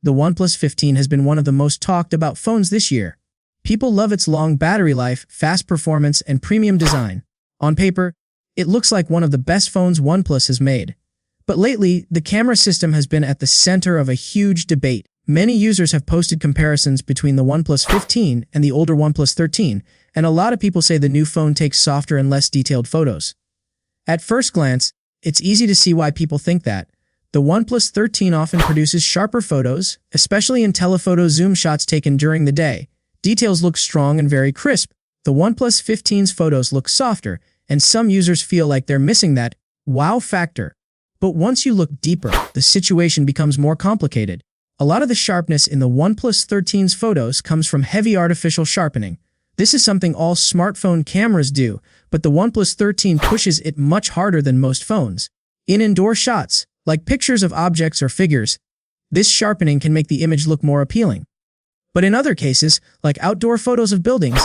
The OnePlus 15 has been one of the most talked about phones this year. People love its long battery life, fast performance, and premium design. On paper, it looks like one of the best phones OnePlus has made. But lately, the camera system has been at the center of a huge debate. Many users have posted comparisons between the OnePlus 15 and the older OnePlus 13, and a lot of people say the new phone takes softer and less detailed photos. At first glance, it's easy to see why people think that. The OnePlus 13 often produces sharper photos, especially in telephoto zoom shots taken during the day. Details look strong and very crisp. The OnePlus 15's photos look softer, and some users feel like they're missing that wow factor. But once you look deeper, the situation becomes more complicated. A lot of the sharpness in the OnePlus 13's photos comes from heavy artificial sharpening. This is something all smartphone cameras do, but the OnePlus 13 pushes it much harder than most phones. In indoor shots, like pictures of objects or figures, this sharpening can make the image look more appealing. But in other cases, like outdoor photos of buildings,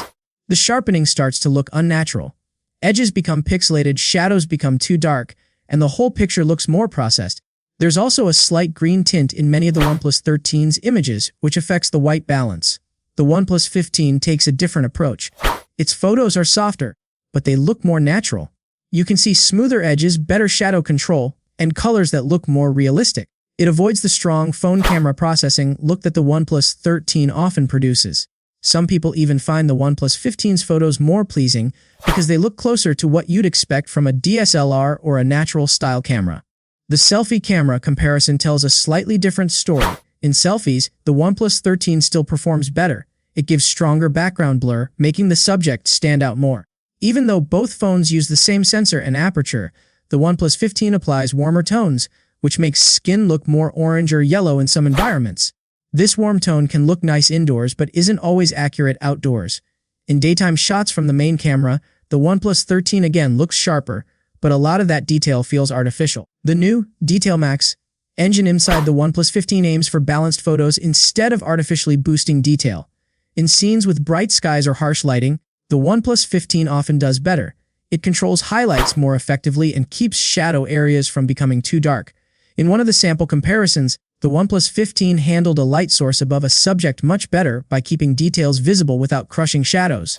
the sharpening starts to look unnatural. Edges become pixelated, shadows become too dark, and the whole picture looks more processed. There's also a slight green tint in many of the OnePlus 13's images, which affects the white balance. The OnePlus 15 takes a different approach. Its photos are softer, but they look more natural. You can see smoother edges, better shadow control, and colors that look more realistic. It avoids the strong phone camera processing look that the OnePlus 13 often produces. Some people even find the OnePlus 15's photos more pleasing because they look closer to what you'd expect from a DSLR or a natural style camera. The selfie camera comparison tells a slightly different story. In selfies, the OnePlus 13 still performs better. It gives stronger background blur, making the subject stand out more. Even though both phones use the same sensor and aperture, the OnePlus 15 applies warmer tones, which makes skin look more orange or yellow in some environments. This warm tone can look nice indoors but isn't always accurate outdoors. In daytime shots from the main camera, the OnePlus 13 again looks sharper, but a lot of that detail feels artificial. The new DetailMax engine inside the OnePlus 15 aims for balanced photos instead of artificially boosting detail. In scenes with bright skies or harsh lighting, the OnePlus 15 often does better. It controls highlights more effectively and keeps shadow areas from becoming too dark. In one of the sample comparisons, the OnePlus 15 handled a light source above a subject much better by keeping details visible without crushing shadows.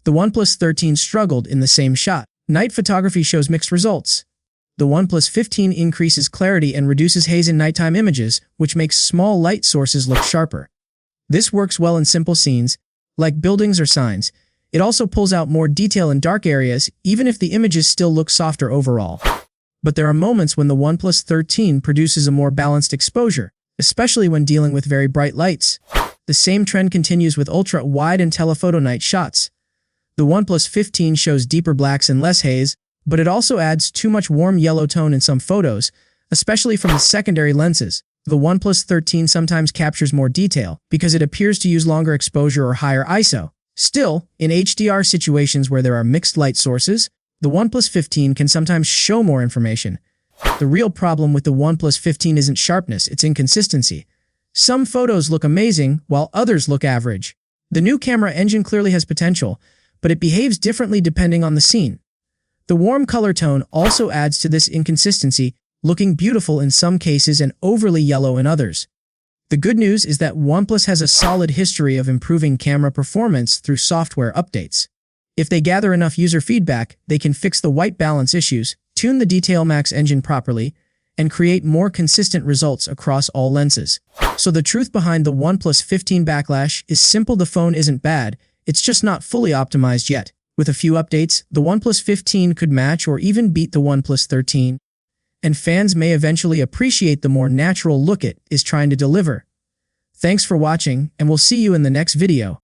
The OnePlus 13 struggled in the same shot. Night photography shows mixed results. The OnePlus 15 increases clarity and reduces haze in nighttime images, which makes small light sources look sharper. This works well in simple scenes, like buildings or signs. It also pulls out more detail in dark areas, even if the images still look softer overall. But there are moments when the OnePlus 13 produces a more balanced exposure, especially when dealing with very bright lights. The same trend continues with ultra-wide and telephoto night shots. The OnePlus 15 shows deeper blacks and less haze, but it also adds too much warm yellow tone in some photos, especially from the secondary lenses. The OnePlus 13 sometimes captures more detail because it appears to use longer exposure or higher ISO. Still, in HDR situations where there are mixed light sources, the OnePlus 15 can sometimes show more information. The real problem with the OnePlus 15 isn't sharpness, it's inconsistency. Some photos look amazing, while others look average. The new camera engine clearly has potential, but it behaves differently depending on the scene. The warm color tone also adds to this inconsistency, looking beautiful in some cases and overly yellow in others. The good news is that OnePlus has a solid history of improving camera performance through software updates. If they gather enough user feedback, they can fix the white balance issues, tune the DetailMax engine properly, and create more consistent results across all lenses. So the truth behind the OnePlus 15 Backlash is simple: the phone isn't bad, it's just not fully optimized yet. With a few updates, the OnePlus 15 could match or even beat the OnePlus 13, and fans may eventually appreciate the more natural look it is trying to deliver. Thanks for watching, and we'll see you in the next video.